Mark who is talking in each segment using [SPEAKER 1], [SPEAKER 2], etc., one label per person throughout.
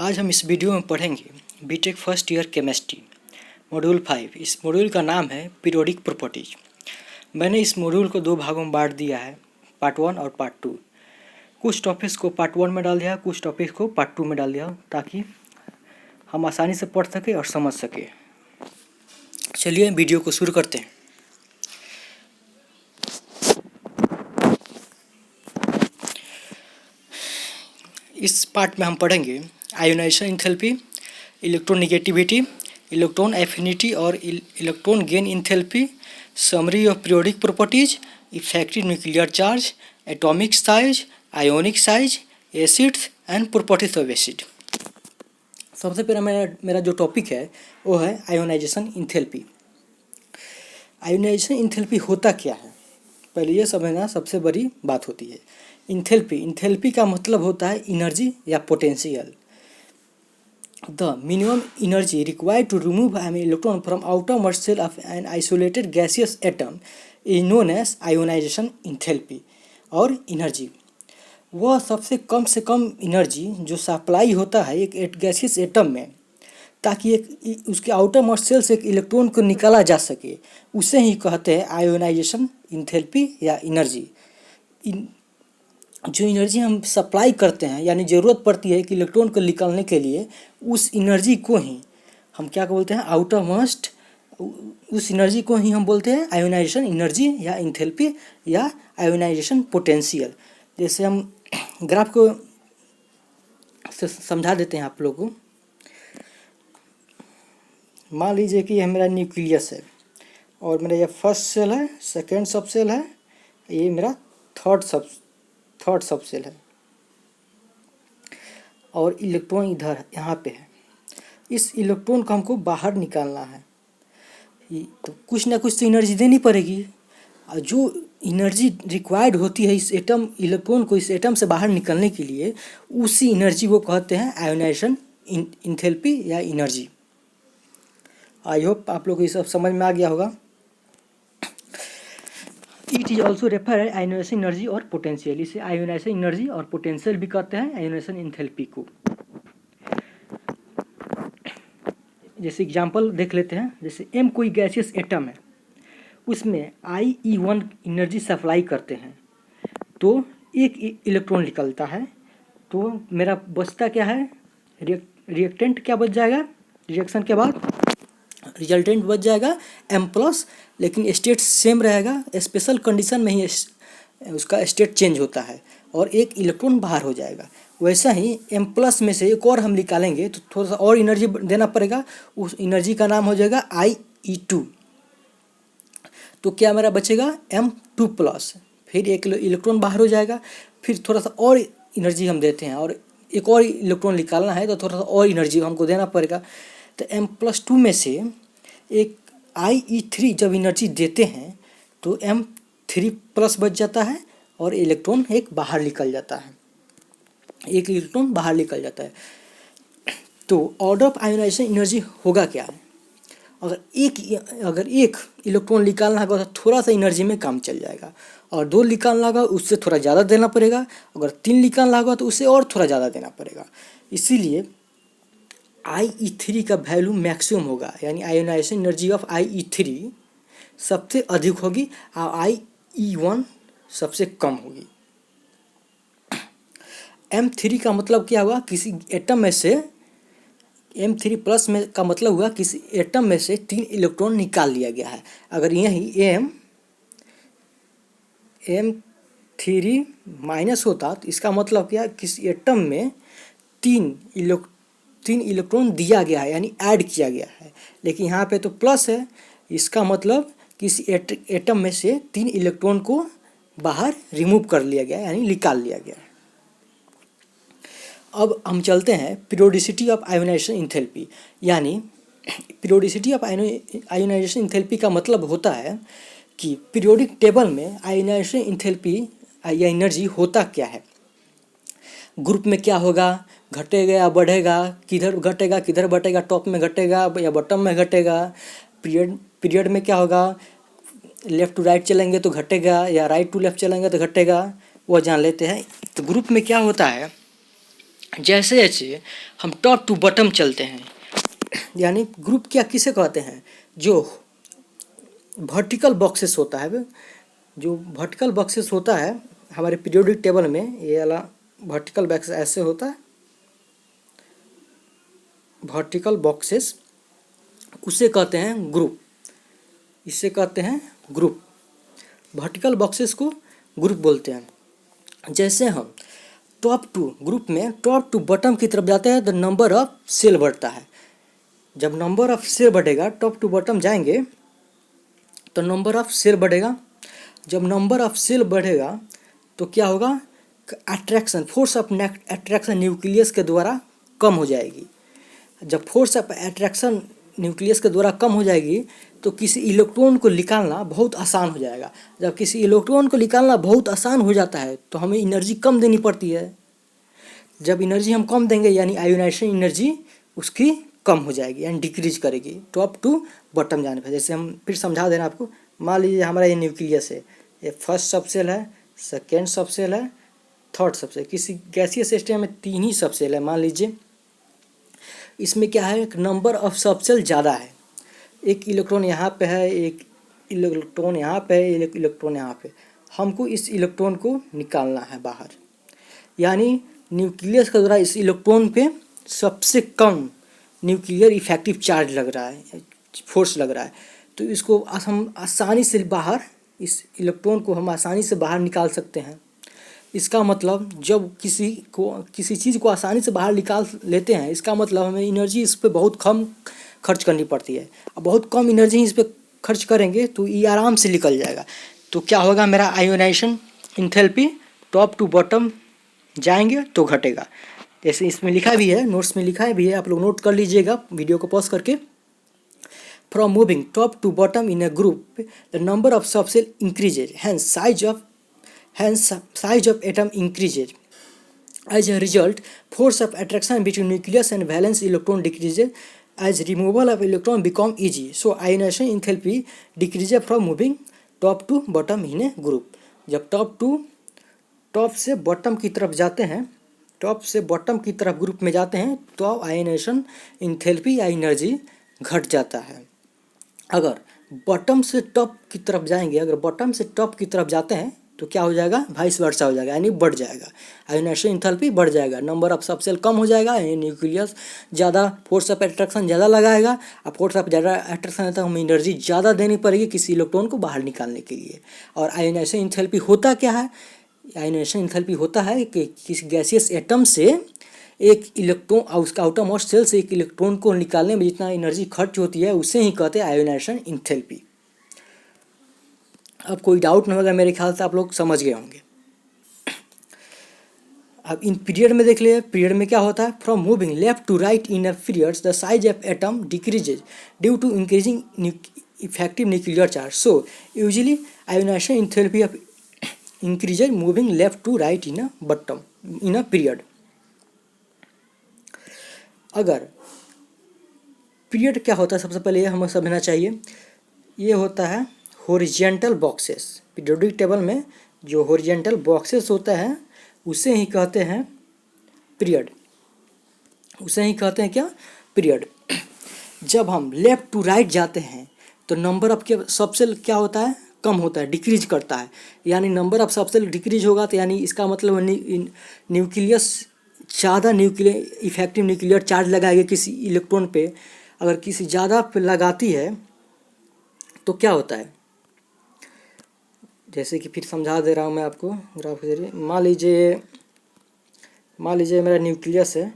[SPEAKER 1] आज हम इस वीडियो में पढ़ेंगे BTech first year chemistry module 5। इस मॉड्यूल का नाम है पीरियोडिक प्रॉपर्टीज। मैंने इस मॉड्यूल को दो भागों में बांट दिया है, पार्ट 1 और पार्ट 2। कुछ टॉपिक्स को पार्ट 1 में डाल दिया, कुछ टॉपिक्स को पार्ट 2 में डाल दिया ताकि हम आसानी से पढ़ सके और समझ सके। चलिए वीडियो को शुरू करते हैं। इस पार्ट में हम पढ़ेंगे ionisation enthalpy, electronegativity, electron affinity और electron gain enthalpy, summary of periodic properties, effective nuclear charge, atomic size, ionic size, acids and properties of acid. सबसे पहले मेरा जो टॉपिक है वो है आयोनाइजेशन एंथैल्पी। आयोनाइजेशन एंथैल्पी होता क्या है, पहले ये समझना सबसे बड़ी बात होती है। एंथैल्पी का मतलब होता है एनर्जी या potential. The minimum energy required to remove an electron from outermost shell of an isolated gaseous atom is known as ionization enthalpy। और एनर्जी वह सबसे कम एनर्जी जो सप्लाई होता है एक गैसियस एटम में, ताकि एक उसके आउटर मोस्ट सेल से एक इलेक्ट्रॉन को निकाला जा सके, उसे ही कहते हैं आयोनाइजेशन एंथैल्पी या एनर्जी। जो एनर्जी हम सप्लाई करते हैं यानी ज़रूरत पड़ती है कि इलेक्ट्रॉन को निकालने के लिए, उस एनर्जी को ही हम क्या बोलते हैं, आउटर मोस्ट, उस एनर्जी को ही हम बोलते हैं आयोनाइजेशन एनर्जी या एंथैल्पी या आयोनाइजेशन पोटेंशियल। जैसे हम ग्राफ को समझा देते हैं आप लोगों को। मान लीजिए कि यह मेरा न्यूक्लियस है और मेरा यह फर्स्ट सेल है, सेकेंड सब सेल है, ये मेरा थर्ड सब सेल है और इलेक्ट्रॉन इधर यहाँ पे है। इस इलेक्ट्रॉन को हमको बाहर निकालना है, तो कुछ ना कुछ तो एनर्जी देनी पड़ेगी। और जो एनर्जी रिक्वायर्ड होती है इस इलेक्ट्रॉन को इस एटम से बाहर निकलने के लिए, उसी एनर्जी को कहते हैं आयोनाइजेशन एंथैल्पी या एनर्जी। आई होप आप लोग को ये सब समझ में आ गया होगा। It is also refer ionisation energy और पोटेंशियल। इसे आयोनाइजेशन एनर्जी और पोटेंशियल भी कहते हैं आयोनाइजेशन एंथैल्पी को। जैसे एग्जांपल देख लेते हैं। जैसे एम कोई गैसियस एटम है, उसमें IE1 एनर्जी सप्लाई करते हैं तो एक इलेक्ट्रॉन निकलता है, तो मेरा बचता क्या है, रिएक्टेंट क्या बच जाएगा, रिएक्शन के बाद रिजल्टेंट बच जाएगा M+, लेकिन स्टेट सेम रहेगा। स्पेशल कंडीशन में ही उसका स्टेट चेंज होता है और एक इलेक्ट्रॉन बाहर हो जाएगा। वैसा ही M+ में से एक और हम निकालेंगे तो थोड़ा सा और एनर्जी देना पड़ेगा। उस एनर्जी का नाम हो जाएगा IE2। तो क्या मेरा बचेगा M2+, फिर एक इलेक्ट्रॉन बाहर हो जाएगा। फिर थोड़ा सा और एनर्जी हम देते हैं और एक और इलेक्ट्रॉन निकालना है तो थोड़ा सा और एनर्जी हमको देना पड़ेगा। तो M+2 में से एक IE3 जब एनर्जी देते हैं तो M3+ बच जाता है और इलेक्ट्रॉन एक बाहर निकल जाता है, एक इलेक्ट्रॉन बाहर निकल जाता है। तो ऑर्डर ऑफ आयोनाइजेशन एनर्जी होगा क्या है, अगर एक इलेक्ट्रॉन निकालना होगा तो थोड़ा सा एनर्जी में काम चल जाएगा, और 2 निकालना होगा उससे थोड़ा ज़्यादा देना पड़ेगा, अगर 3 निकालना होगा तो उससे और थोड़ा ज़्यादा देना पड़ेगा। इसीलिए IE3 का वैल्यू मैक्सिमम होगा, यानी आयोनाइजेशन एनर्जी ऑफ IE3 सबसे अधिक होगी और IE1 सबसे कम होगी। M3 का मतलब क्या हुआ, किसी एटम में से M3+ में का मतलब हुआ किसी एटम में से 3 इलेक्ट्रॉन निकाल लिया गया है। अगर यही M3- होता तो इसका मतलब क्या, किसी एटम में 3 इलेक्ट्रॉन दिया गया है यानी ऐड किया गया है, लेकिन यहाँ पे तो प्लस है। इसका मतलब किसी एटम में से 3 इलेक्ट्रॉन को बाहर रिमूव कर लिया गया यानी निकाल लिया गया। अब हम चलते हैं पीरियोडिसिटी ऑफ आयोनाइजेशन एंथैल्पी। यानी पीरियोडिसिटी ऑफ आयोनाइजेशन एंथैल्पी का मतलब होता है कि पीरियोडिक टेबल में आयोनाइजेशन एंथैल्पी या एनर्जी होता क्या है, ग्रुप में क्या होगा, घटेगा या बढ़ेगा, किधर घटेगा किधर बढ़ेगा, टॉप में घटेगा या बॉटम में घटेगा, पीरियड में क्या होगा, लेफ़्ट टू राइट चलेंगे तो घटेगा या राइट टू लेफ़्ट चलेंगे तो घटेगा, वो जान लेते हैं। तो ग्रुप में क्या होता है, जैसे जैसे हम टॉप टू बॉटम चलते हैं, यानी ग्रुप क्या किसे कहते हैं, जो वर्टिकल बॉक्सेस होता है, जो वर्टिकल बॉक्सेस होता है हमारे पीरियोडिक टेबल में, ये वाला वर्टिकल बॉक्स ऐसे होता है, वर्टिकल बॉक्सेस उसे कहते हैं ग्रुप, इसे कहते हैं ग्रुप। वर्टिकल बॉक्सेस को ग्रुप बोलते हैं। जैसे हम टॉप टू ग्रुप में टॉप टू बॉटम की तरफ जाते हैं तो नंबर ऑफ सेल बढ़ता है। जब नंबर ऑफ सेल बढ़ेगा, टॉप टू बॉटम जाएंगे तो नंबर ऑफ सेल बढ़ेगा। जब नंबर ऑफ सेल बढ़ेगा तो क्या होगा, attraction, force of attraction nucleus के द्वारा कम हो जाएगी। जब फोर्स ऑफ अट्रैक्शन न्यूक्लियस के द्वारा कम हो जाएगी तो किसी इलेक्ट्रॉन को निकालना बहुत आसान हो जाएगा। जब किसी इलेक्ट्रॉन को निकालना बहुत आसान हो जाता है तो हमें एनर्जी कम देनी पड़ती है। जब एनर्जी हम कम देंगे यानी आयोनाइजेशन एनर्जी उसकी कम हो जाएगी यानी डिक्रीज करेगी टॉप टू बॉटम जाने पर। जैसे हम फिर समझा देना आपको, मान लीजिए हमारा ये न्यूक्लियस है, ये फर्स्ट सबसेल है, सेकेंड सबसेल है, थर्ड सबसेल। किसी गैसीय सिस्टम में 3 ही सबसेल है मान लीजिए। इसमें क्या है, एक नंबर ऑफ सबसेल ज़्यादा है, एक इलेक्ट्रॉन यहाँ पे है, एक इलेक्ट्रॉन यहाँ पे है, एक इलेक्ट्रॉन यहाँ पे। हमको इस इलेक्ट्रॉन को निकालना है बाहर, यानी न्यूक्लियस के द्वारा इस इलेक्ट्रॉन पे सबसे कम न्यूक्लियर इफेक्टिव चार्ज लग रहा है, फोर्स लग रहा है। तो इसको हम आसानी से बाहर, इस इलेक्ट्रॉन को हम आसानी से बाहर निकाल सकते हैं। इसका मतलब जब किसी चीज़ को आसानी से बाहर निकाल लेते हैं, इसका मतलब हमें एनर्जी इस पर बहुत कम खर्च करनी पड़ती है। अब बहुत कम एनर्जी इस पर खर्च करेंगे तो ये आराम से निकल जाएगा। तो क्या होगा, मेरा ionisation enthalpy top to bottom जाएंगे तो घटेगा। जैसे इसमें लिखा भी है, नोट्स में लिखा भी है, आप लोग नोट कर लीजिएगा वीडियो को पॉज करके। From moving top to bottom in a group the number of subshell increases, hence size of atom increases. As a result, force of attraction between nucleus and valence electron decreases as removal of electron become easy. So ionization enthalpy decreases from moving top to bottom in a group. जब top से bottom की तरफ जाते हैं, top से bottom की तरफ group में जाते हैं तो आयोनाइजेशन इंथैल्पी या एनर्जी घट जाता है। अगर बॉटम से टॉप की तरफ जाएंगे, अगर बॉटम से टॉप की तरफ जाते हैं तो क्या हो जाएगा, वाइस वर्सा हो जाएगा, यानी बढ़ जाएगा, आयोनाइजेशन एंथैल्पी बढ़ जाएगा, नंबर ऑफ सबसेल कम हो जाएगा, यानी न्यूक्लियस ज़्यादा फोर्स ऑफ अट्रैक्शन ज़्यादा लगाएगा। अब फोर्स ऑफ ज़्यादा अट्रैक्शन है तो हमें एनर्जी ज़्यादा देनी पड़ेगी किसी इलेक्ट्रॉन को बाहर निकालने के लिए। और आयोनाइजेशन एंथैल्पी होता क्या है, आयोनाइजेशन एंथैल्पी होता है कि किसी गैसियस एटम से एक इलेक्ट्रॉन, उसका आउटर मोस्ट सेल से एक इलेक्ट्रॉन को निकालने में जितना एनर्जी खर्च होती है उसे ही कहते हैं आयोनाइजेशन एंथैल्पी। अब कोई डाउट नहीं होगा, मेरे ख्याल से आप लोग समझ गए होंगे। अब इन पीरियड में देख लिए, पीरियड में क्या होता है, from moving left to right in a periods the size of atom decreases due to increasing effective nuclear charge. So usually ionization enthalpy of increases moving left to right in a bottom in a period. अगर period क्या होता है, सबसे पहले ये हमें समझना चाहिए, ये होता है हॉरिजॉन्टल बॉक्सेस। पीरियोडिक टेबल में जो हॉरिजॉन्टल बॉक्सेस होता है उसे ही कहते हैं पीरियड, उसे ही कहते हैं क्या, पीरियड। जब हम लेफ्ट टू राइट जाते हैं तो नंबर ऑफ के सबसेल क्या होता है, कम होता है, डिक्रीज करता है, यानी नंबर ऑफ सबसेल डिक्रीज होगा तो यानी इसका मतलब न्यूक्लियस ज़्यादा न्यूक्लियर इफेक्टिव न्यूक्लियर चार्ज लगाएगी किसी इलेक्ट्रॉन पे। अगर किसी ज़्यादा पे लगाती है तो क्या होता है, जैसे कि फिर समझा दे रहा हूँ मैं आपको ग्राफ के जरिए। मान लीजिए मेरा न्यूक्लियस है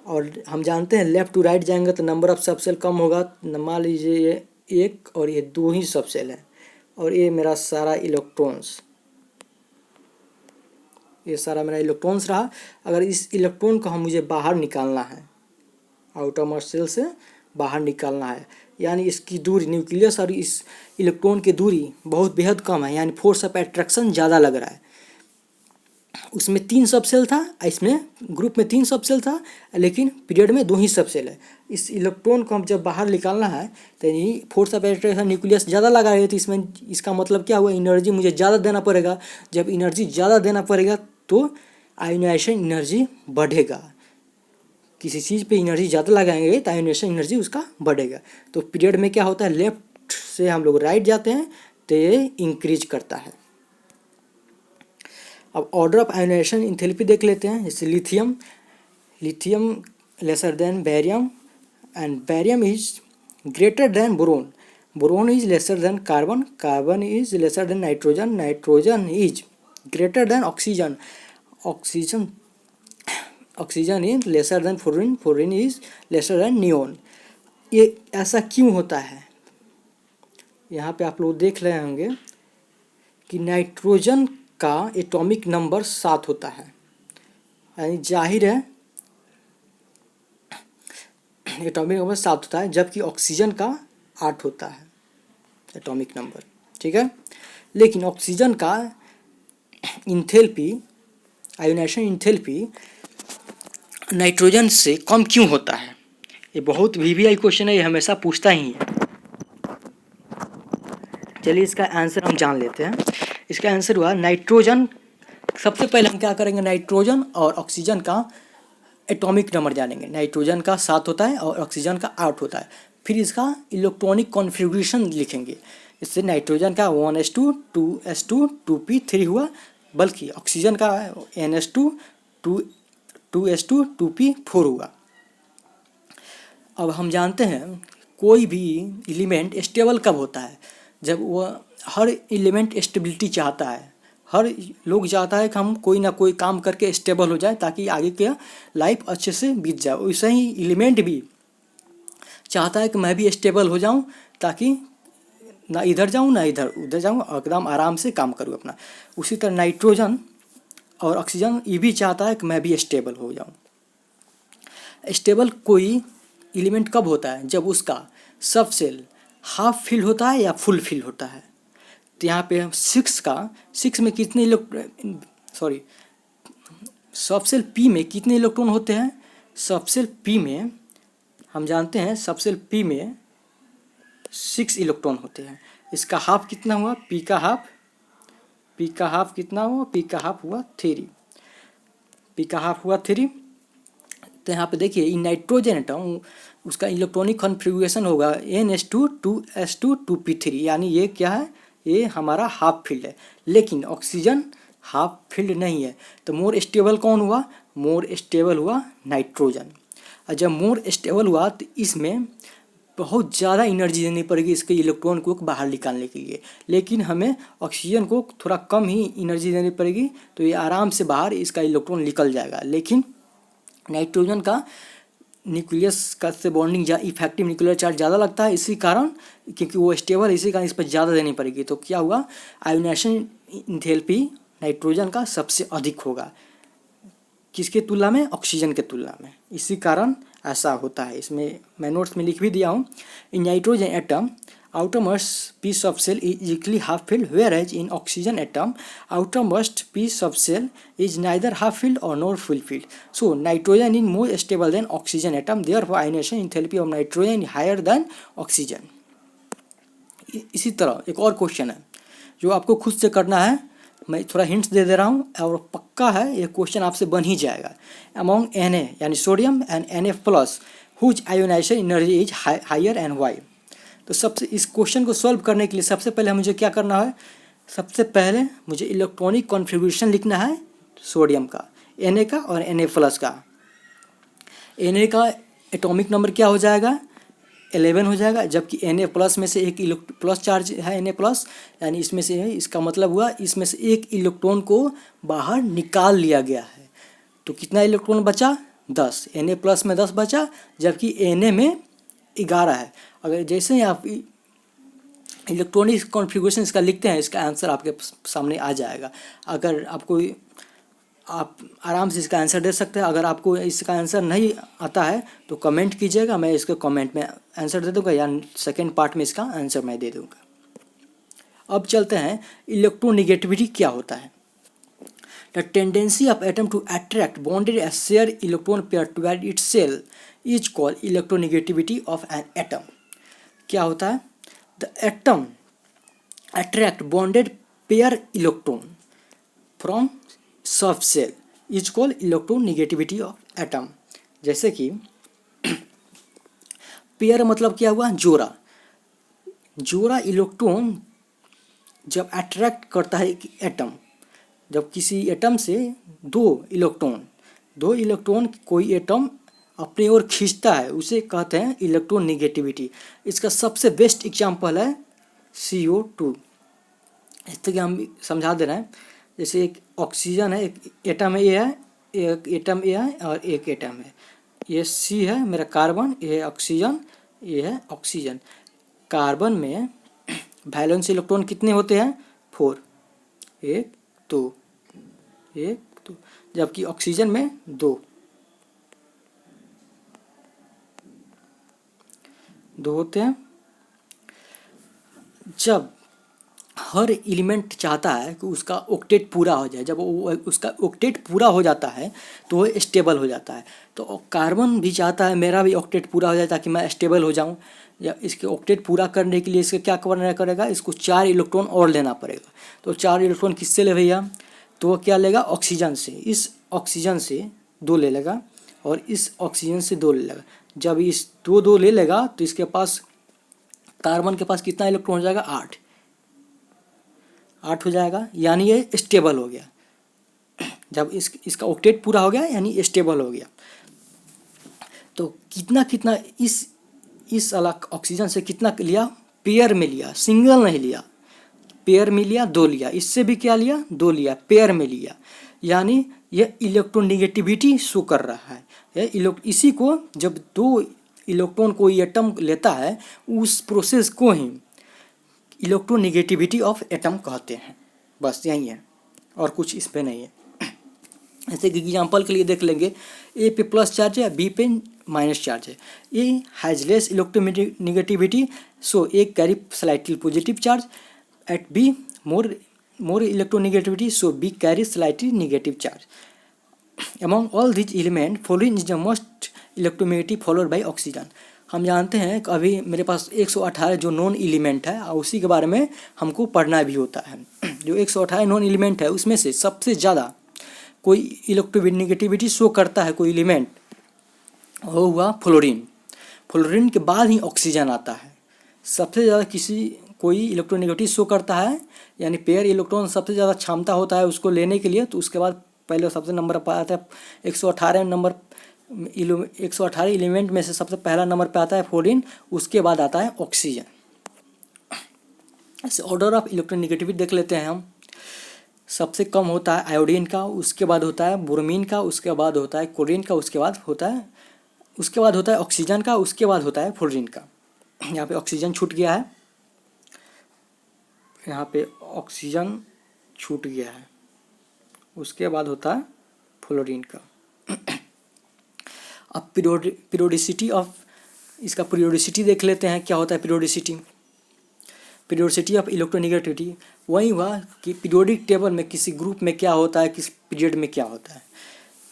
[SPEAKER 1] और हम जानते हैं लेफ़्ट टू राइट जाएंगे तो नंबर ऑफ सबसेल कम होगा। मान लीजिए ये 1 और ये 2 ही सबसेल है और ये मेरा सारा इलेक्ट्रॉन्स, ये सारा मेरा इलेक्ट्रॉन्स रहा। अगर इस इलेक्ट्रॉन को मुझे बाहर निकालना है, आउटर मोस्ट सेल से बाहर निकालना है, यानी इसकी दूरी, न्यूक्लियस और इस इलेक्ट्रॉन की दूरी बहुत बेहद कम है, यानी फोर्स ऑफ अट्रैक्शन ज़्यादा लग रहा है। उसमें 3 सबसेल था, इसमें ग्रुप में 3 सबसेल था, लेकिन पीरियड में 2 ही सबसेल है। इस इलेक्ट्रॉन को हम जब बाहर निकालना है तो यही फोर्स ऑफ अट्रैक्शन न्यूक्लियस ज़्यादा लगा रही थी इसमें, इसका मतलब क्या हुआ, एनर्जी मुझे ज़्यादा देना पड़ेगा। जब एनर्जी ज़्यादा देना पड़ेगा तो आयोनाइजेशन एनर्जी बढ़ेगा। किसी चीज़ पे एनर्जी ज़्यादा लगाएंगे तो आयोनाइजेशन एनर्जी उसका बढ़ेगा। तो पीरियड में क्या होता है, लेफ्ट से हम लोग राइट जाते हैं तो ये इंक्रीज करता है। अब ऑर्डर ऑफ आयोनाइजेशन इंथैल्पी देख लेते हैं। जैसे lithium lesser than barium and barium is greater than boron, boron is lesser than carbon, carbon is lesser than nitrogen, nitrogen is greater than oxygen, oxygen is lesser than fluorine, fluorine is lesser than neon. ये ऐसा क्यों होता है? यहाँ पे आप लोग देख रहे होंगे कि नाइट्रोजन का एटॉमिक नंबर 7 होता है, यानी जाहिर है एटॉमिक नंबर 7 होता है, जबकि ऑक्सीजन का 8 होता है एटॉमिक नंबर, ठीक है। लेकिन ऑक्सीजन का इंथैल्पी, आयोनाइजेशन इंथैल्पी नाइट्रोजन से कम क्यों होता है? ये बहुत वीवीआई क्वेश्चन है, ये हमेशा पूछता ही है। चलिए इसका आंसर हम जान लेते हैं। इसका आंसर हुआ नाइट्रोजन। सबसे पहले हम क्या करेंगे, नाइट्रोजन और ऑक्सीजन का एटॉमिक नंबर जानेंगे। नाइट्रोजन का 7 होता है और ऑक्सीजन का 8 होता है। फिर इसका इलेक्ट्रॉनिक कॉन्फ़िगरेशन लिखेंगे। इससे नाइट्रोजन का 1s2 2s2 2p3 हुआ, बल्कि ऑक्सीजन का ns2 2s2 2p4 हुआ। अब हम जानते हैं कोई भी एलिमेंट स्टेबल कब होता है, जब वह हर एलिमेंट स्टेबिलिटी चाहता है। हर लोग चाहता है कि हम कोई ना कोई काम करके स्टेबल हो जाए ताकि आगे के लाइफ अच्छे से बीत जाए। वैसे ही एलिमेंट भी चाहता है कि मैं भी स्टेबल हो जाऊं ताकि ना इधर जाऊं ना इधर उधर जाऊं, एकदम आराम से काम करूं अपना। उसी तरह नाइट्रोजन और ऑक्सीजन ये भी चाहता है कि मैं भी स्टेबल हो जाऊं। स्टेबल कोई एलिमेंट कब होता है, जब उसका सब सेल हाफ फिल होता है या फुल फिल होता है। तो यहाँ पे हम 6 में कितने सब सेल पी में कितने इलेक्ट्रॉन होते हैं? सब सेल पी में हम जानते हैं सब सेल पी में 6 इलेक्ट्रॉन होते हैं। इसका हाफ कितना हुआ? पी का हाफ कितना हुआ? पी का हाफ हुआ 3, पी का हाफ हुआ 3। तो यहाँ पे देखिए इन नाइट्रोजन एटम उसका इलेक्ट्रॉनिक कॉन्फ़िगरेशन होगा NH2 2s2 2p3, यानी ये क्या है, ये हमारा हाफ फील्ड है। लेकिन ऑक्सीजन हाफ फील्ड नहीं है। तो मोर स्टेबल कौन हुआ? मोर स्टेबल हुआ नाइट्रोजन। और जब मोर स्टेबल हुआ तो इसमें बहुत ज़्यादा एनर्जी देनी पड़ेगी इसके इलेक्ट्रॉन को बाहर निकालने के लिए, लेकिन हमें ऑक्सीजन को थोड़ा कम ही एनर्जी देनी पड़ेगी, तो ये आराम से बाहर इसका इलेक्ट्रॉन निकल जाएगा। लेकिन नाइट्रोजन का न्यूक्लियस का से बॉन्डिंग इफेक्टिव न्यूक्लियर चार्ज ज़्यादा लगता है, इसी कारण, क्योंकि वो स्टेबल है, इसी कारण इस पर ज़्यादा देनी पड़ेगी। तो क्या हुआ, आयोनाइजेशन इंथैल्पी नाइट्रोजन का सबसे अधिक होगा, किसके तुलना में? ऑक्सीजन के तुलना में। इसी कारण ऐसा होता है। इसमें मैं नोट्स में लिख भी दिया हूँ। In nitrogen atom outermost piece of cell is equally half filled, whereas in oxygen atom outermost piece of cell is neither half filled or nor full filled. So nitrogen is more stable than oxygen atom, therefore ionization enthalpy of nitrogen is higher than oxygen. इसी तरह एक और question है जो आपको खुद से करना है, मैं थोड़ा हिंट्स दे दे रहा हूँ और पक्का है ये क्वेश्चन आपसे बन ही जाएगा। अमॉन्ग Na यानी sodium and Na+ whose ionization energy is higher and why. तो सबसे इस क्वेश्चन को सॉल्व करने के लिए सबसे पहले मुझे क्या करना है, सबसे पहले मुझे इलेक्ट्रॉनिक कॉन्फ़िगरेशन लिखना है सोडियम का, Na का और Na+ का। Na का एटॉमिक नंबर क्या हो जाएगा? 11 हो जाएगा, जबकि Na+ में से एक प्लस चार्ज है Na+, यानी इसमें से इसका मतलब हुआ इसमें से एक इलेक्ट्रॉन को बाहर निकाल लिया गया है। तो कितना इलेक्ट्रॉन बचा? 10। Na+ में 10 बचा, जबकि Na में 11 है। अगर जैसे ही आप इलेक्ट्रॉनिक कॉन्फ़िगरेशन इसका लिखते हैं, इसका आंसर आपके सामने आ जाएगा। अगर आपको आप आराम से इसका आंसर दे सकते हैं। अगर आपको इसका आंसर नहीं आता है तो कमेंट कीजिएगा, मैं इसके कमेंट में आंसर दे दूंगा या सेकंड पार्ट में इसका आंसर मैं दे दूंगा। अब चलते हैं इलेक्ट्रोनेगेटिविटी क्या होता है। The tendency of atom to attract bonded and share electron pair toward itself is called electronegativity of an atom. क्या होता है? The atom attract bonded pair electron from sub shell is called electronegativity of atom. जैसे कि pair मतलब क्या हुआ, जोड़ा। जोड़ा इलेक्ट्रॉन जब अट्रैक्ट करता है एक एटम, जब किसी एटम से दो इलेक्ट्रॉन कोई एटम अपनी ओर खींचता है, उसे कहते हैं इलेक्ट्रोनेगेटिविटी। इसका सबसे बेस्ट एग्जांपल है CO2। इस तरह हम समझा दे रहे हैं। जैसे एक ऑक्सीजन है, एक एटम ए है, एक एटम ए है और एक एटम है। ये C है मेरा कार्बन, ये है ऑक्सीजन, ये है ऑक्सीजन। कार्बन में वैलेंस इलेक्ट्रॉन कितने होते हैं, 4, 1 2 1 2, जबकि ऑक्सीजन में 2 होते हैं। जब हर एलिमेंट चाहता है कि उसका ऑक्टेट पूरा हो जाए, जब वो उसका ऑक्टेट पूरा हो जाता है तो वो स्टेबल हो जाता है। तो कार्बन भी चाहता है मेरा भी ऑक्टेट पूरा हो जाए ताकि मैं स्टेबल हो जाऊं। या इसके ऑक्टेट पूरा करने के लिए इसके क्या करना करेगा, इसको 4 इलेक्ट्रॉन और लेना पड़ेगा। तो 4 इलेक्ट्रॉन किससे ले भैया, तो वो क्या लेगा, ऑक्सीजन से। इस ऑक्सीजन से 2 ले लेगा और इस ऑक्सीजन से 2 ले लेगा। जब इस 2 ले लेगा तो इसके पास, कार्बन के पास कितना इलेक्ट्रॉन हो जाएगा, 8 हो जाएगा, यानी ये स्टेबल हो गया। जब इसका ऑक्टेट पूरा हो गया यानी स्टेबल हो गया। तो कितना इस अलग ऑक्सीजन से कितना लिया, पेयर में लिया, सिंगल नहीं लिया। पेयर में लिया, 2 लिया। इससे भी क्या लिया, 2 लिया, पेयर में लिया। यानी यह इलेक्ट्रोनेगेटिविटी शो कर रहा है। इसी को जब 2 इलेक्ट्रॉन कोई एटम लेता है, उस प्रोसेस को ही इलेक्ट्रोनेगेटिविटी ऑफ एटम कहते हैं। बस यही है और कुछ इस पे नहीं है। ऐसे एग्जांपल के लिए देख लेंगे, ए पे प्लस चार्ज है, बी पे माइनस चार्ज है। A has less electronegativity, so A carry slightly positive charge. At B more electronegativity, so B carries slightly negative charge. Among all these elements, following is the most electronegativity followed by oxygen. हम जानते हैं कि अभी मेरे पास 118 जो non element है और उसी के बारे में हमको पढ़ना भी होता है। जो 118 नॉन एलिमेंट है उसमें से सबसे ज़्यादा कोई इलेक्ट्रोनेगेटिविटी शो करता है कोई एलिमेंट, वो हुआ फ्लोरीन। फ्लोरीन के बाद ही ऑक्सीजन आता है। सबसे ज़्यादा कोई इलेक्ट्रोनेगेटिव शो करता है, यानी पेयर इलेक्ट्रॉन सबसे ज़्यादा क्षमता होता है उसको लेने के लिए, तो उसके बाद पहले सबसे नंबर पर आता है 118 नंबर। 118 एलिमेंट में से सबसे पहला नंबर पे आता है फ्लोरीन, उसके बाद आता है ऑक्सीजन। ऐसे ऑर्डर ऑफ इलेक्ट्रोनेगेटिविटी देख लेते हैं हम। सबसे कम होता है आयोडीन का, उसके बाद होता है ब्रोमीन का, उसके बाद होता है क्लोरीन का, उसके बाद होता है ऑक्सीजन का, उसके बाद होता है फ्लोरीन का। यहाँ पे ऑक्सीजन छूट गया है, यहाँ पे ऑक्सीजन छूट गया है, उसके बाद होता है फ्लोरीन का। अब पीरियोडिसिटी ऑफ, इसका पीरियोडिसिटी देख लेते हैं क्या होता है पीरियोडिसिटी ऑफ इलेक्ट्रोनेगेटिविटी। वही हुआ कि पीरियोडिक टेबल में किसी ग्रुप में क्या होता है, किस पीरियड में क्या होता है।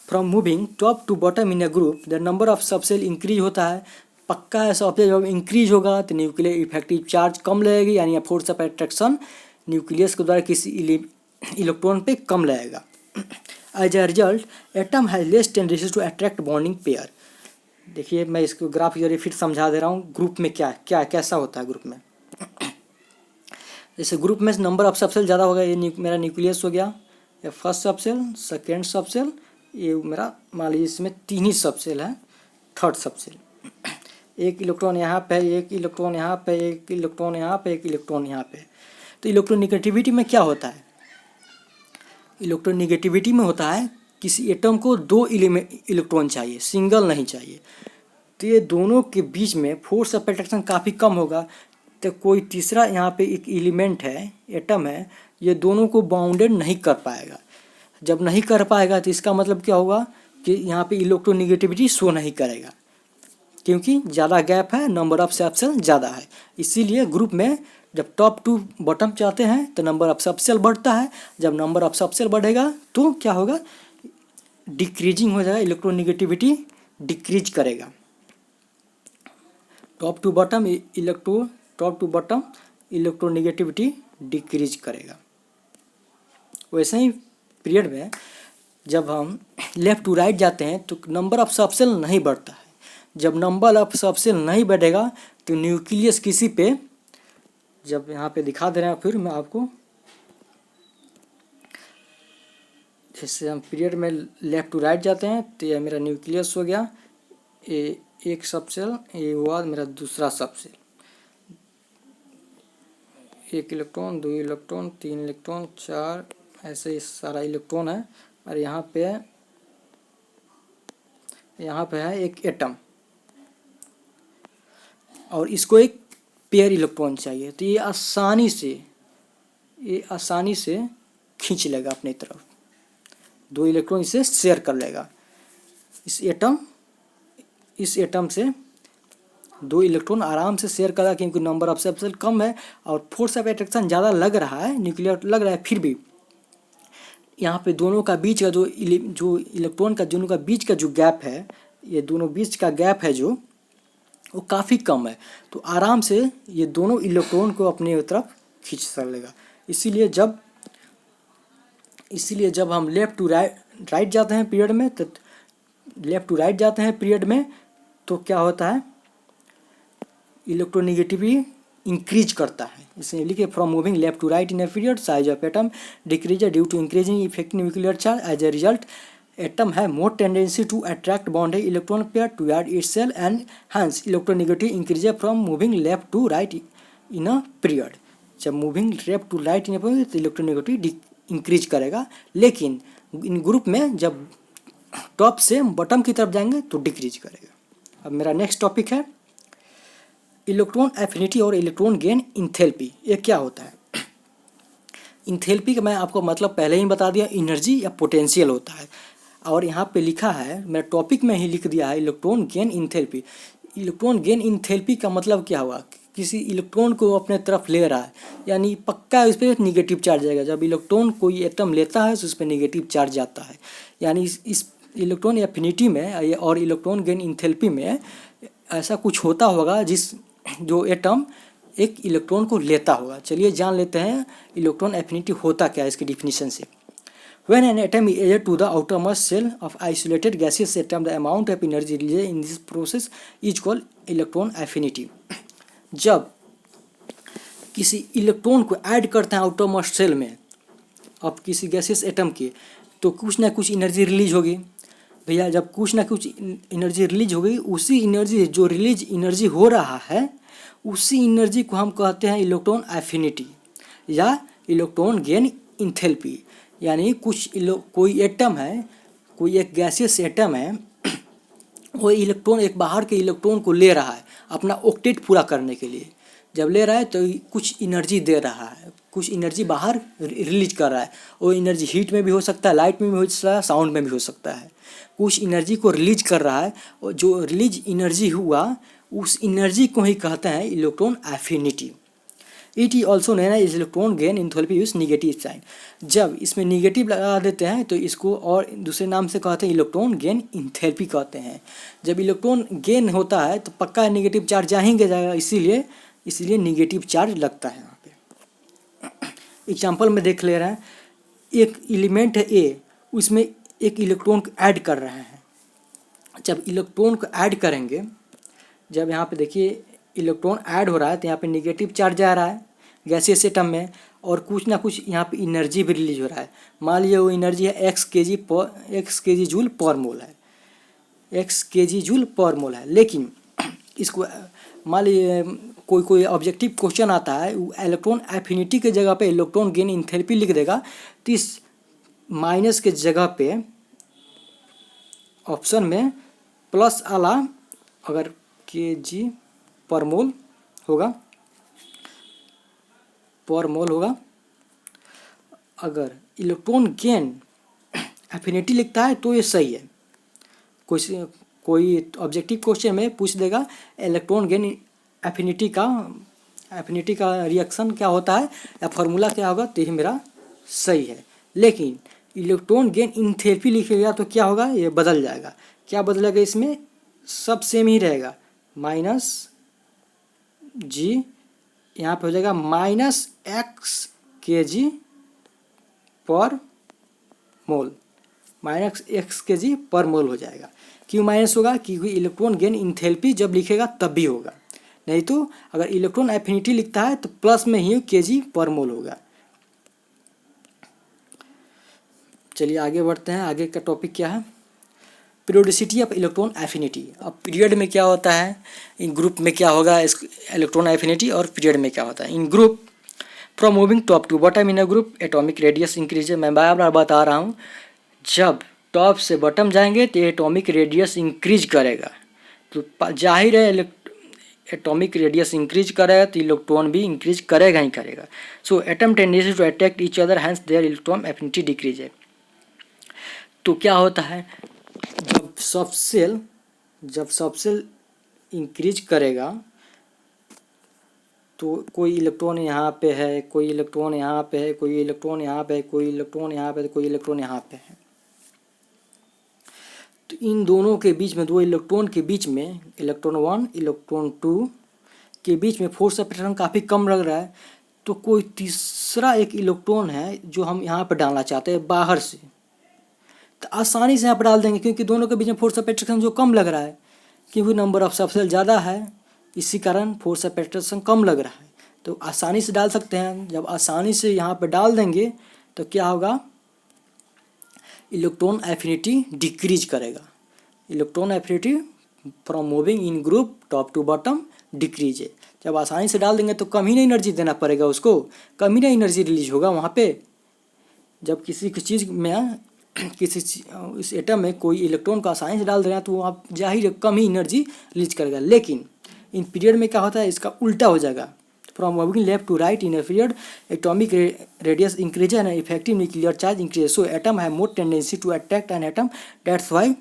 [SPEAKER 1] From moving top to bottom in a group the number of subshell increase होता है। पक्का है, सबसेल जब इंक्रीज होगा तो न्यूक्लियर इफेक्टिव चार्ज कम लगेगी, यानी फोर्स ऑफ अट्रैक्शन न्यूक्लियस के द्वारा किसी इलेक्ट्रॉन पे कम लगेगा। As a result atom has less tendency to attract bonding pair. देखिए मैं इसको ग्राफ जरिए फिर समझा दे रहा हूँ, ग्रुप में क्या कैसा होता है ग्रुप में। जैसे ग्रुप में नंबर ऑफ सबसेल ज़्यादा होगा, ये मेरा न्यूक्लियस हो गया, ये फर्स्ट सबसेल, सेकेंड सबसेल, ये मेरा मान लीजिए इसमें 3 ही सबसेल है, थर्ड सबसेल। एक इलेक्ट्रॉन यहाँ पे, एक इलेक्ट्रॉन यहाँ पे, एक इलेक्ट्रॉन यहाँ पे, एक इलेक्ट्रॉन यहाँ पे। तो इलेक्ट्रोनेगेटिविटी में क्या होता है, इलेक्ट्रोनेगेटिविटी में होता है किसी एटम को 2 इलेक्ट्रॉन चाहिए, सिंगल नहीं चाहिए। तो ये दोनों के बीच में फोर्स ऑफ अट्रैक्शन काफ़ी कम होगा। तो कोई तीसरा यहाँ पे एक एलिमेंट है, एटम है, ये दोनों को बाउंडेड नहीं कर पाएगा। जब नहीं कर पाएगा तो इसका मतलब क्या होगा कि यहाँ पे इलेक्ट्रोनेगेटिविटी शो नहीं करेगा, क्योंकि ज़्यादा गैप है, नंबर ऑफ सबसेल ज़्यादा है। इसीलिए ग्रुप में जब टॉप टू बॉटम चाहते हैं तो नंबर ऑफ सबसेल बढ़ता है। जब नंबर ऑफ सबसेल बढ़ेगा तो क्या होगा, डिक्रीजिंग हो जाएगा, इलेक्ट्रोनेगेटिविटी डिक्रीज करेगा। Top to bottom electronegativity decrease करेगा। वैसे ही पीरियड में जब हम लेफ़्ट टू राइट जाते हैं तो नंबर ऑफ सबसेल नहीं बढ़ता है। जब नंबर ऑफ सबसेल नहीं बढ़ेगा तो न्यूक्लियस किसी पे, जब यहाँ पे दिखा दे रहे हैं फिर मैं आपको, जैसे हम पीरियड में लेफ़्ट टू राइट जाते हैं तो ये मेरा न्यूक्लियस हो गया, ये एक सबसेल, ये हुआ मेरा दूसरा सबसेल, एक इलेक्ट्रॉन, दो इलेक्ट्रॉन, तीन इलेक्ट्रॉन, चार, ऐसे ही सारा इलेक्ट्रॉन है। और यहाँ पे है एक एटम और इसको एक पेयर इलेक्ट्रॉन चाहिए, तो ये आसानी से खींच लेगा अपनी तरफ, दो इलेक्ट्रॉन इसे शेयर कर लेगा। इस एटम से दो इलेक्ट्रॉन आराम से शेयर करा, क्योंकि नंबर ऑफ सबसेल कम है और फोर्स ऑफ अट्रैक्शन ज़्यादा लग रहा है, न्यूक्लियर लग रहा है, फिर भी यहाँ पे दोनों का बीच का जो इलेक्ट्रॉन का दोनों का बीच का जो गैप है, ये दोनों बीच का गैप है जो वो काफ़ी कम है, तो आराम से ये दोनों इलेक्ट्रॉन को अपनी तरफ खींच कर लेगा। इसीलिए जब हम लेफ़्ट टू राइट जाते हैं पीरियड में, तो लेफ़्ट टू राइट जाते हैं पीरियड में तो क्या होता है, इलेक्ट्रोनेगेटिविटी इंक्रीज करता है। इसलिए लिखे from moving left to right in a period size of atom decrease due to increasing effective nuclear charge. As a result atom है more tendency to attract bounded electron pair toward itself and hence electronegativity increase from moving left to right in a period. जब moving left to right in a period तो electronegativity increase करेगा, लेकिन इन group में जब top से bottom की तरफ जाएंगे तो डिक्रीज करेगा। अब मेरा नेक्स्ट टॉपिक है इलेक्ट्रॉन एफिनिटी और इलेक्ट्रॉन गेन इंथैल्पी। ये क्या होता है? इंथैल्पी का मैं आपको मतलब पहले ही बता दिया, एनर्जी या पोटेंशियल होता है। और यहाँ पे लिखा है, मेरा टॉपिक में ही लिख दिया है electron gain enthalpy. Electron gain enthalpy का मतलब क्या हुआ? किसी इलेक्ट्रॉन को अपने तरफ ले रहा है, यानी पक्का उस पर निगेटिव चार्ज आएगा। जब इलेक्ट्रॉन कोई एटम लेता है तो उस पर निगेटिव चार्ज आता है, यानी इस इलेक्ट्रॉन एफिनिटी में और इलेक्ट्रॉन गेन इंथैल्पी में ऐसा कुछ होता होगा जो एटम एक इलेक्ट्रॉन को लेता होगा। चलिए जान लेते हैं इलेक्ट्रॉन एफिनिटी होता क्या है, इसकी डिफिनीशन से। When an atom is added to the outermost shell of isolated gaseous atom, the amount of energy released in this process is called electron affinity. जब किसी इलेक्ट्रॉन को ऐड करते हैं आउटरमोस्ट शेल में अब किसी गैसियस एटम के, तो कुछ ना कुछ एनर्जी रिलीज होगी भैया। जब कुछ ना कुछ एनर्जी रिलीज होगी, उसी एनर्जी जो रिलीज एनर्जी हो रहा है उसी एनर्जी को हम कहते हैं इलेक्ट्रॉन एफिनिटी या इलेक्ट्रॉन गेन इंथैल्पी। यानी कोई एटम है, कोई एक गैसियस एटम है, वो इलेक्ट्रॉन एक बाहर के इलेक्ट्रॉन को ले रहा है अपना ऑक्टेट पूरा करने के लिए। जब ले रहा है तो कुछ एनर्जी दे रहा है, कुछ एनर्जी बाहर रिलीज कर रहा है। वो एनर्जी हीट में भी हो सकता है, लाइट में भी हो सकता है, साउंड में भी हो सकता है। कुछ एनर्जी को रिलीज कर रहा है और जो रिलीज एनर्जी हुआ उस एनर्जी को ही कहते हैं electron affinity. It is also known as electron gain enthalpy uses negative sign. जब इसमें निगेटिव लगा देते हैं तो इसको और दूसरे नाम से कहते हैं इलेक्ट्रॉन गेन इंथैल्पी कहते हैं। जब इलेक्ट्रॉन गेन होता है तो पक्का निगेटिव चार्ज जाएगा, इसीलिए निगेटिव चार्ज लगता है यहाँ पे। एग्जाम्पल में देख ले रहे हैं, एक एलिमेंट है ए, उसमें एक इलेक्ट्रॉन को ऐड कर रहे हैं। जब इलेक्ट्रॉन को ऐड करेंगे, जब यहाँ पे देखिए इलेक्ट्रॉन ऐड हो रहा है तो यहाँ पे निगेटिव चार्ज आ रहा है गैसियस एटम में, और कुछ ना कुछ यहाँ पे एनर्जी भी रिलीज हो रहा है। मान लीजिए वो एनर्जी है एक्स के जी जूल पर मोल है, एक्स के जी जूल पर मोल है। लेकिन इसको मान लीजिए कोई ऑब्जेक्टिव क्वेश्चन आता है, इलेक्ट्रॉन एफिनिटी के जगह पे इलेक्ट्रॉन गेन इंथैल्पी लिख देगा, तो इस माइनस के जगह पे ऑप्शन में प्लस आला अगर के जी पर मोल होगा, अगर इलेक्ट्रॉन गेन एफिनिटी लिखता है तो ये सही है। कोई ऑब्जेक्टिव क्वेश्चन में पूछ देगा इलेक्ट्रॉन गेन एफिनिटी का रिएक्शन क्या होता है या फार्मूला क्या होगा, तो ये मेरा सही है। लेकिन इलेक्ट्रॉन गेन इंथैल्पी लिखेगा तो क्या होगा, ये बदल जाएगा। क्या बदलेगा? इसमें सब सेम ही रहेगा, माइनस जी यहाँ पे हो जाएगा माइनस एक्स के जी पर मोल। माइनस एक्स के जी पर मोल हो जाएगा। क्यों माइनस होगा? क्योंकि इलेक्ट्रॉन गेन इंथैल्पी जब लिखेगा तब भी होगा, नहीं तो अगर इलेक्ट्रॉन एफिनिटी लिखता है तो प्लस में ही के जी पर मोल होगा। चलिए आगे बढ़ते हैं। आगे का टॉपिक क्या है? Periodicity of electron affinity. अब पीरियड में क्या होता है, इन ग्रुप में क्या होगा, इस इलेक्ट्रॉन एफिनिटी और पीरियड में क्या होता है। In group from moving top to bottom in a group atomic radius increase. मैं बार बार बता रहा हूँ, जब टॉप से बॉटम जाएंगे तो एटॉमिक रेडियस इंक्रीज करेगा, तो जाहिर है एटॉमिक रेडियस इंक्रीज करेगा तो इलेक्ट्रॉन भी इंक्रीज करेगा ही करेगा। So atom tendency to attract each other, hence their electron affinity decrease है। तो क्या होता है, जब सबसेल इंक्रीज करेगा तो कोई इलेक्ट्रॉन यहाँ पे है, कोई इलेक्ट्रॉन यहाँ पे है, कोई इलेक्ट्रॉन यहाँ पे है, कोई इलेक्ट्रॉन यहाँ पे है, कोई इलेक्ट्रॉन यहाँ पे है। तो इन दोनों के बीच में, दो इलेक्ट्रॉन के बीच में, इलेक्ट्रॉन 1 इलेक्ट्रॉन 2 के बीच में फोर्स ऑफ अट्रैक्शन काफ़ी कम लग रहा है। तो कोई तीसरा एक इलेक्ट्रॉन है जो हम यहाँ पर डालना चाहते हैं बाहर से, तो आसानी से यहाँ पर डाल देंगे, क्योंकि दोनों के बीच में फोर्स ऑफ अट्रैक्शन जो कम लग रहा है, क्योंकि नंबर ऑफ सबसेल ज़्यादा है, इसी कारण फोर्स ऑफ अट्रैक्शन कम लग रहा है, तो आसानी से डाल सकते हैं। जब आसानी से यहाँ पर डाल देंगे तो क्या होगा, इलेक्ट्रॉन एफिनिटी डिक्रीज करेगा। Electron affinity from moving in group top to bottom decrease है। जब आसानी से डाल देंगे तो कम ही ना एनर्जी देना पड़ेगा उसको, कम ही ना एनर्जी रिलीज होगा वहाँ पे। जब किसी चीज़ में, इस एटम में कोई इलेक्ट्रॉन को आसानी से डाल दे रहे हैं तो आप जाहिर कम ही एनर्जी रिलीज करेगा। लेकिन इन पीरियड में क्या होता है, इसका उल्टा हो जाएगा। From moving left to right in a period atomic radius increase and effective nuclear charge increase, so atom have more tendency to attract an atom, that's why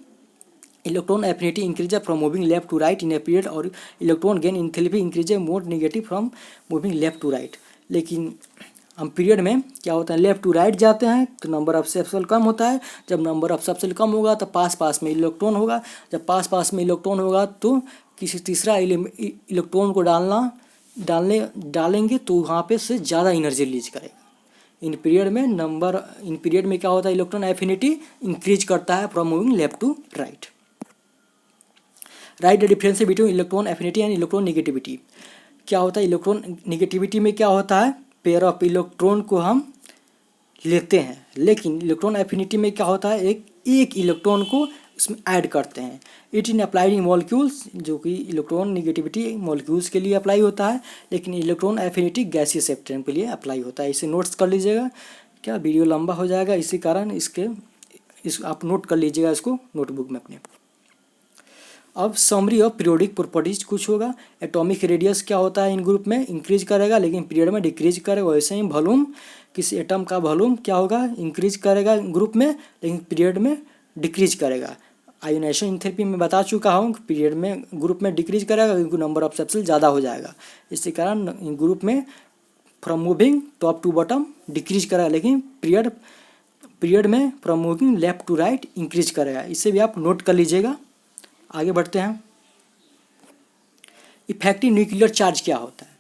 [SPEAKER 1] electron affinity increase from moving left to right in a period, और electron gain enthalpy increase more negative from moving left to right. लेकिन हम period में क्या होता है, left to right जाते हैं तो नंबर ऑफ सबसेल कम होता है। जब नंबर ऑफ सबसेल कम होगा तो पास में इलेक्ट्रॉन होगा। जब पास में इलेक्ट्रॉन होगा तो किसी तीसरा इलेक्ट्रॉन को डालेंगे तो वहाँ पे से ज़्यादा एनर्जी रिलीज करेगा। इन पीरियड में क्या होता है, इलेक्ट्रॉन एफिनिटी इंक्रीज करता है from moving left to right. Right the difference between electron affinity and electron negativity. क्या होता है, इलेक्ट्रॉन निगेटिविटी में क्या होता है, पेयर ऑफ इलेक्ट्रॉन को हम लेते हैं, लेकिन इलेक्ट्रॉन एफिनिटी में क्या होता है, एक इलेक्ट्रॉन को इसमें ऐड करते हैं। It in applied in molecules, जो कि इलेक्ट्रॉन निगेटिविटी मॉलिक्यूल्स के लिए अप्लाई होता है, लेकिन इलेक्ट्रॉन एफिनिटी गैसियस एटम के लिए अप्लाई होता है। इसे नोट्स कर लीजिएगा, क्या वीडियो लंबा हो जाएगा, इसी कारण आप नोट कर लीजिएगा इसको नोटबुक में अपने। अब समरी ऑफ पीरियोडिक प्रॉपर्टीज कुछ होगा। एटॉमिक रेडियस क्या होता है, इन ग्रुप में इंक्रीज करेगा लेकिन पीरियड में डिक्रीज करेगा। वैसे ही वॉल्यूम, किसी एटम का वॉल्यूम क्या होगा, इंक्रीज करेगा ग्रुप में लेकिन पीरियड में डिक्रीज करेगा। आयोनाइजेशन एंथैल्पी में बता चुका हूँ, पीरियड में ग्रुप में डिक्रीज करेगा क्योंकि नंबर ऑफ सबसेल ज़्यादा हो जाएगा। इसी कारण ग्रुप में from moving top to bottom decrease करेगा, लेकिन पीरियड में from moving left to right increase करेगा। इसे भी आप नोट कर लीजिएगा। आगे बढ़ते हैं। इफेक्टिव न्यूक्लियर चार्ज क्या होता है।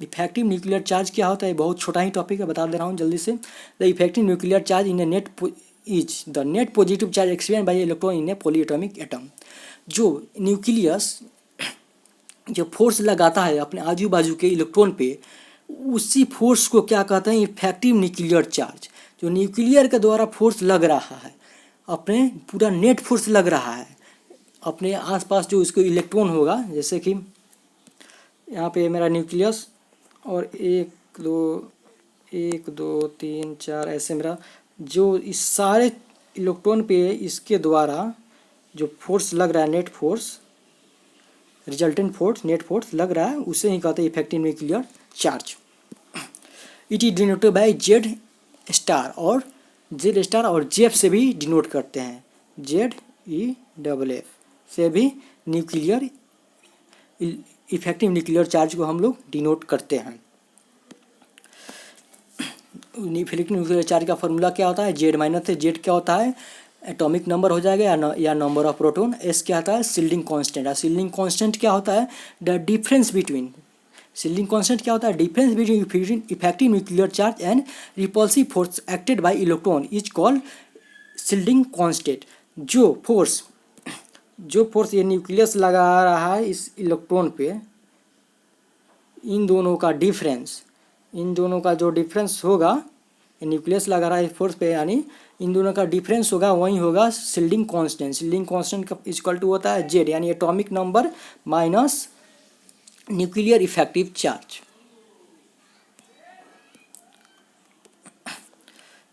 [SPEAKER 1] इफेक्टिव न्यूक्लियर चार्ज क्या होता है, बहुत छोटा ही टॉपिक है, बता दे रहा हूँ जल्दी से। The effective nuclear charge in A net is the net positive charge experience by electron in A polyatomic atom. जो न्यूक्लियस जो फोर्स लगाता है अपने आजू बाजू के इलेक्ट्रॉन पे, उसी फोर्स को क्या कहते हैं, इफेक्टिव न्यूक्लियर चार्ज। जो न्यूक्लियर के द्वारा फोर्स लग रहा है, अपने पूरा नेट फोर्स लग रहा है अपने आसपास जो इसको इलेक्ट्रॉन होगा, जैसे कि यहाँ पे मेरा न्यूक्लियस और 1 2 3 4 ऐसे मेरा जो इस सारे इलेक्ट्रॉन पे इसके द्वारा जो फोर्स लग रहा है, net force, resultant force, net force लग रहा है, उसे ही कहते हैं effective nuclear charge. It is denoted by Z star और जेफ से भी डिनोट करते हैं। ZEFF से भी न्यूक्लियर इफेक्टिव न्यूक्लियर चार्ज को हम लोग डिनोट करते हैं। इफेक्टिव न्यूक्लियर चार्ज का फॉर्मूला क्या होता है, Z- से Z क्या होता है, एटॉमिक नंबर हो जाएगा या नंबर ऑफ प्रोटॉन। S क्या होता है, शील्डिंग कांस्टेंट। शील्डिंग कांस्टेंट क्या होता है, the difference between, shielding constant क्या होता है, difference between effective nuclear charge and repulsive force acted bye electron is called shielding constant, जो फोर्स ये न्यूक्लियस लगा रहा है इस इलेक्ट्रॉन पे, इन दोनों का जो डिफरेंस होगा, न्यूक्लियस लगा रहा है फोर्स पे, यानी इन दोनों का डिफरेंस होगा, वही होगा शील्डिंग कांस्टेंट। शील्डिंग कांस्टेंट का इक्वल टू होता है जेड, यानी atomic number minus nuclear effective charge.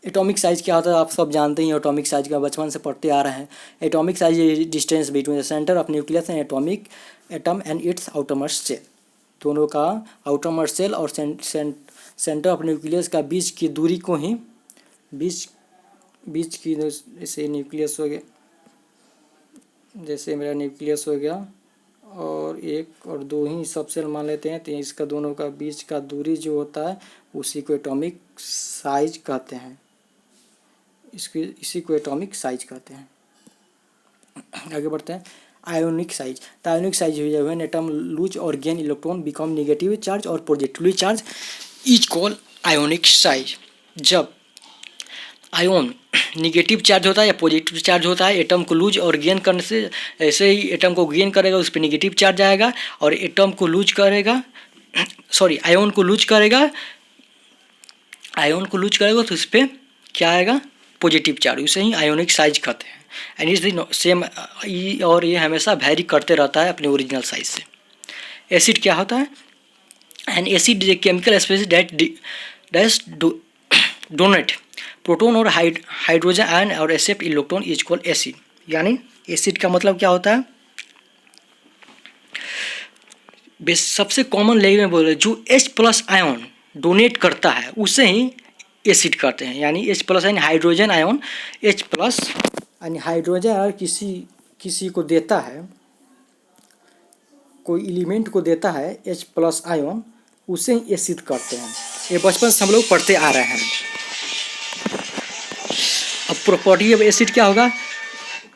[SPEAKER 1] Atomic size क्या होता है आप सब जानते हैं, एटॉमिक साइज का बचपन से पढ़ते आ रहे हैं। Atomic size is distance between the centre of nucleus and atomic atom and its outermost shell. दोनों का आउटरमोस्ट सेल और सेंटर ऑफ न्यूक्लियस का बीच की दूरी को ही बीच की, जैसे न्यूक्लियस हो गया, जैसे मेरा न्यूक्लियस हो गया और एक और दो ही सब सेल मान लेते हैं, तो इसका दोनों का बीच का दूरी जो होता है उसी को एटॉमिक साइज कहते हैं। इसी को एटॉमिक साइज कहते हैं। आगे बढ़ते हैं। Ionic size, the ionic size when atom lose और gain electron become negative charge और positively charge is called ionic size. जब आयोन निगेटिव चार्ज होता है या पॉजिटिव चार्ज होता है, एटम को लूज और गेन करने से, ऐसे ही एटम को गेन करेगा उस पर निगेटिव चार्ज आएगा, और एटम को लूज करेगा, आयोन को लूज करेगा तो उस पर क्या आएगा, पॉजिटिव चार्ज। उसे ही आयोनिक साइज कहते हैं। एंड इज द सेम, और ये हमेशा वैरी करते रहता है अपने ओरिजिनल साइज से। एसिड क्या होता है? An acid is a chemical species that donate proton और हाइड्रोजन आयन और accept electron is called acid. यानी एसिड का मतलब क्या होता है? सबसे कॉमन लैंग्वेज में बोल रहे, जो H+ आयन डोनेट करता है उसे ही एसिड कहते हैं। यानी H+ यानी हाइड्रोजन आयन, H+ यानी हाइड्रोजन अगर किसी को देता है, कोई एलिमेंट को देता है H+ आयन, उसे ही एसिड कहते हैं। ये बचपन से हम लोग पढ़ते आ रहे हैं। अब प्रॉपर्टी ऑफ एसिड क्या होगा?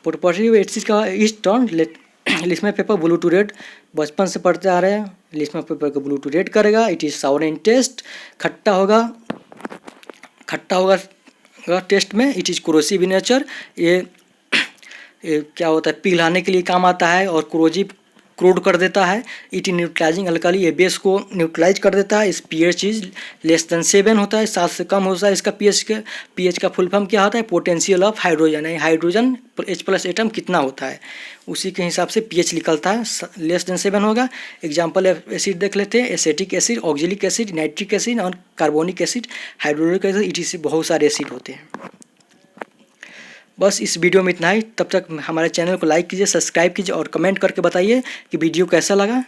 [SPEAKER 1] प्रॉपर्टी ऑफ एसिड का इस turn litmus paper blue to red, बचपन से पढ़ते आ रहे हैं। लिस्मस पेपर को ब्लू टू रेड करेगा। It is sour in taste, खट्टा होगा टेस्ट में। It is corrosive in nature, ये क्या होता है, पिघलाने के लिए काम आता है और क्रोड कर देता है। इट न्यूट्रलाइजिंग अल्काली, ये बेस को न्यूट्रलाइज कर देता है। इस pH इज लेस देन 7 होता है, 7 से कम होता है इसका pH का फुल फॉर्म क्या होता है? पोटेंशियल ऑफ हाइड्रोजन है, हाइड्रोजन H+ एटम कितना होता है उसी के हिसाब से pH निकलता है। लेस देन 7 होगा। एग्जाम्पल एसिड देख लेते हैं। Acetic acid, oxalic acid, nitric acid और carbonic acid, hydrochloric acid, etc बहुत सारे एसिड होते हैं। बस इस वीडियो में इतना ही। तब तक हमारे चैनल को लाइक कीजिए, सब्सक्राइब कीजिए और कमेंट करके बताइए कि वीडियो कैसा लगा।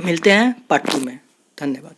[SPEAKER 1] मिलते हैं पार्ट 2 में। धन्यवाद।